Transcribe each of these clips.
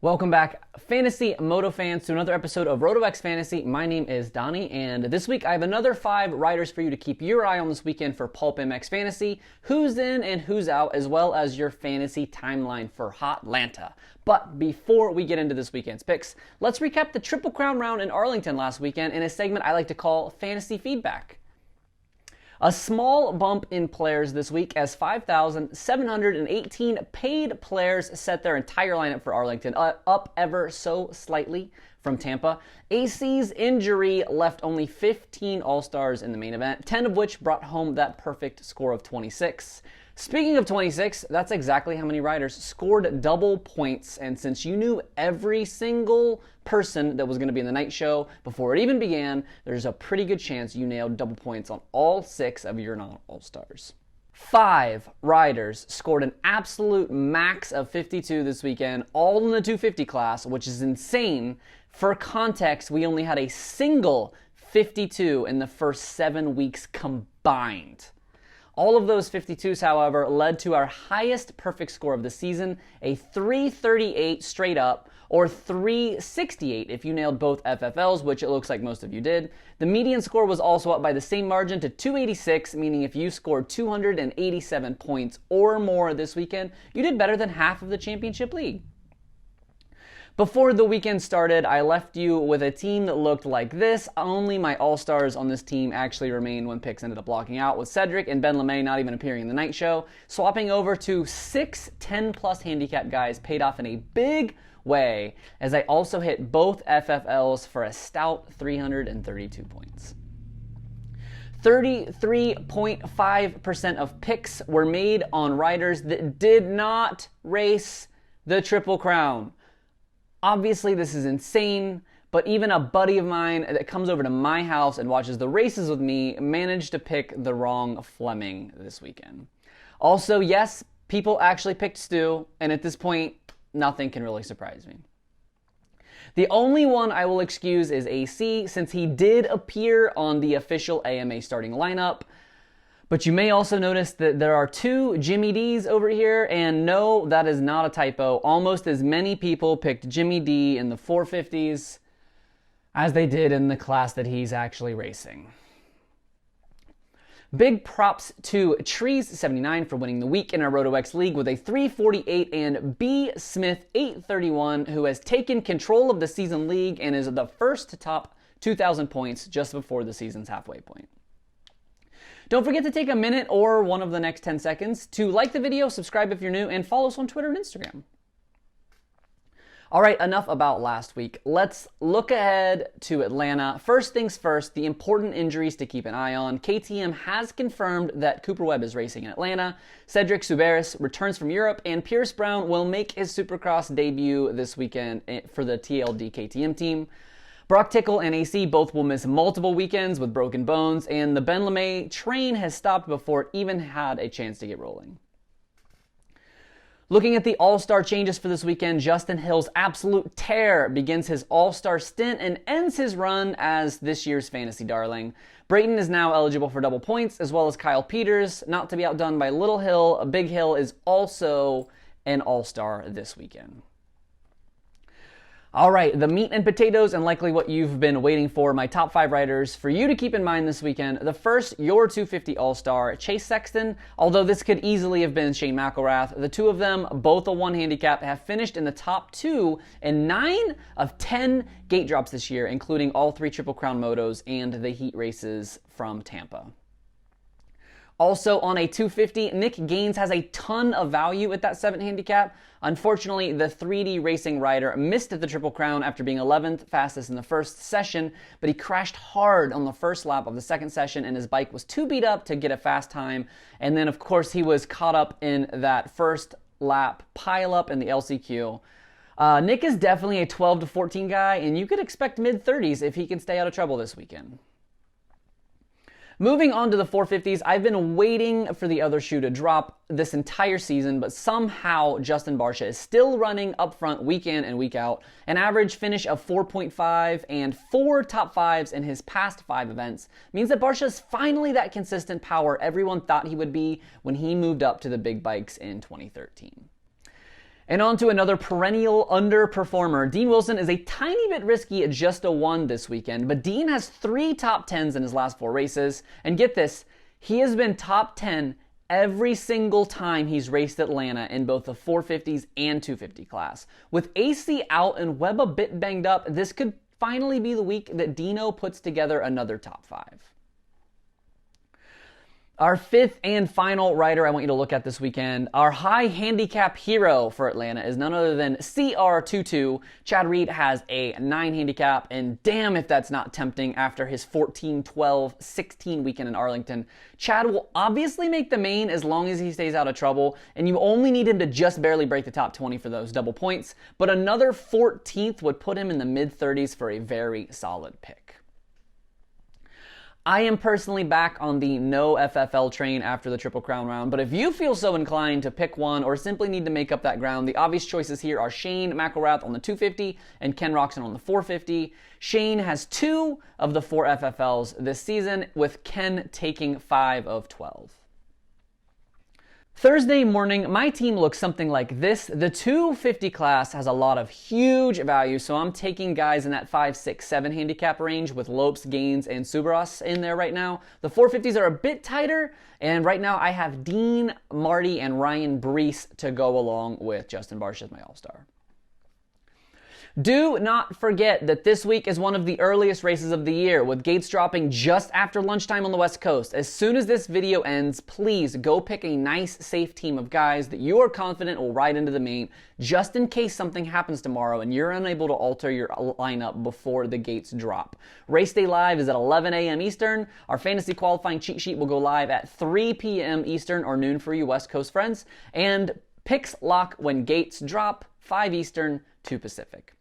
Welcome back, Fantasy Moto fans, to another episode of RotoX Fantasy. My name is Donnie, and this week I have another 5 riders for you to keep your eye on this weekend for PulpMX Fantasy, who's in and who's out, as well as your fantasy timeline for Hotlanta. But before we get into this weekend's picks, let's recap the Triple Crown round in Arlington last weekend in a segment I like to call Fantasy Feedback. A small bump in players this week as 5,718 paid players set their entire lineup for Arlington, up ever so slightly from Tampa. AC's injury left only 15 All-Stars in the main event, 10 of which brought home that perfect score of 26. Speaking of 26, that's exactly how many riders scored double points, and since you knew every single person that was going to be in the night show before it even began, there's a pretty good chance you nailed double points on all 6 of your non-All-Stars. 5 riders scored an absolute max of 52 this weekend, all in the 250 class, which is insane. For context, we only had a single 52 in the first 7 weeks combined. All of those 52s, however, led to our highest perfect score of the season, a 338 straight up, or 368 if you nailed both FFLs, which it looks like most of you did. The median score was also up by the same margin to 286, meaning if you scored 287 points or more this weekend, you did better than half of the championship league. Before the weekend started, I left you with a team that looked like this. Only my All-Stars on this team actually remained when picks ended up blocking out, with Cedric and Ben LeMay not even appearing in the night show. Swapping over to 6 10-plus handicap guys paid off in a big way, as I also hit both FFLs for a stout 332 points. 33.5% of picks were made on riders that did not race the Triple Crown. Obviously, this is insane, but even a buddy of mine that comes over to my house and watches the races with me managed to pick the wrong Fleming this weekend. Also, yes, people actually picked Stu, and at this point, nothing can really surprise me. The only one I will excuse is AC, since he did appear on the official AMA starting lineup. But you may also notice that there are 2 Jimmy D's over here, and no, that is not a typo. Almost as many people picked Jimmy D in the 450s as they did in the class that he's actually racing. Big props to Trees79 for winning the week in our RotoX League with a 348 and B Smith 831, who has taken control of the season league and is the first to top 2,000 points just before the season's halfway point. Don't forget to take a minute or one of the next 10 seconds to like the video, subscribe if you're new, and follow us on Twitter and Instagram. All right, enough about last week. Let's look ahead to Atlanta. First things first, the important injuries to keep an eye on. KTM has confirmed that Cooper Webb is racing in Atlanta. Cedric Soubeyras returns from Europe, and Pierce Brown will make his Supercross debut this weekend for the TLD KTM team. Brock Tickle and AC both will miss multiple weekends with broken bones, and the Ben LeMay train has stopped before it even had a chance to get rolling. Looking at the All-Star changes for this weekend, Justin Hill's absolute tear begins his All-Star stint and ends his run as this year's fantasy darling. Brayton is now eligible for double points, as well as Kyle Peters, not to be outdone by Little Hill. Big Hill is also an All-Star this weekend. All right, the meat and potatoes, and likely what you've been waiting for, my top 5 riders for you to keep in mind this weekend. The first, your 250 All-Star, Chase Sexton. Although this could easily have been Shane McElrath, the 2 of them, both a 1 handicap, have finished in the top 2 in 9 of 10 gate drops this year, including all 3 Triple Crown motos and the heat races from Tampa. Also on a 250, Nick Gaines has a ton of value at that 7 handicap. Unfortunately, the 3D racing rider missed the Triple Crown after being 11th fastest in the first session, but he crashed hard on the first lap of the second session, and his bike was too beat up to get a fast time. And then, of course, he was caught up in that first lap pileup in the LCQ. Nick is definitely a 12 to 14 guy, and you could expect mid-30s if he can stay out of trouble this weekend. Moving on to the 450s, I've been waiting for the other shoe to drop this entire season, but somehow Justin Barcia is still running up front week in and week out. An average finish of 4.5 and 4 top 5s in his past 5 events means that Barcia is finally that consistent power everyone thought he would be when he moved up to the big bikes in 2013. And on to another perennial underperformer. Dean Wilson is a tiny bit risky at just a 1 this weekend, but Dean has 3 top 10s in his last 4 races. And get this, he has been top 10 every single time he's raced Atlanta in both the 450s and 250 class. With AC out and Webb a bit banged up, this could finally be the week that Dino puts together another top 5. Our 5th and final rider I want you to look at this weekend, our high handicap hero for Atlanta is none other than CR22. Chad Reed has a 9 handicap, and damn if that's not tempting after his 14, 12, 16 weekend in Arlington. Chad will obviously make the main as long as he stays out of trouble, and you only need him to just barely break the top 20 for those double points, but another 14th would put him in the mid-30s for a very solid pick. I am personally back on the no FFL train after the Triple Crown round, but if you feel so inclined to pick one or simply need to make up that ground, the obvious choices here are Shane McElrath on the 250 and Ken Roxon on the 450. Shane has 2 of the 4 FFLs this season, with Ken taking 5 of 12. Thursday morning, my team looks something like this. The 250 class has a lot of huge value, so I'm taking guys in that 5, 6, 7 handicap range with Lopes, Gaines, and Subras in there right now. The 450s are a bit tighter, and right now I have Dean, Marty, and Ryan Brees to go along with Justin Barsh as my all-star. Do not forget that this week is one of the earliest races of the year, with gates dropping just after lunchtime on the West Coast. As soon as this video ends, please go pick a nice, safe team of guys that you are confident will ride into the main, just in case something happens tomorrow and you're unable to alter your lineup before the gates drop. Race day live is at 11 a.m. Eastern. Our fantasy qualifying cheat sheet will go live at 3 p.m. Eastern, or noon for you West Coast friends. And picks lock when gates drop, 5 Eastern, 2 Pacific.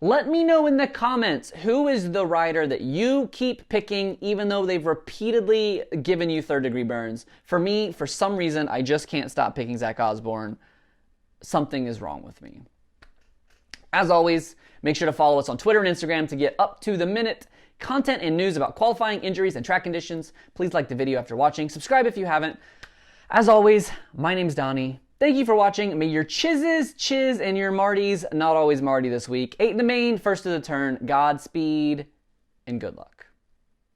Let me know in the comments who is the rider that you keep picking even though they've repeatedly given you third-degree burns. For me, for some reason, I just can't stop picking Zach Osborne. Something is wrong with me. As always, make sure to follow us on Twitter and Instagram to get up-to-the-minute content and news about qualifying, injuries, and track conditions. Please like the video after watching. Subscribe if you haven't. As always, my name's Donnie. Thank you for watching. May your chiz, and your Martys not always Marty this week. 8 in the main, first to the turn. Godspeed, and good luck.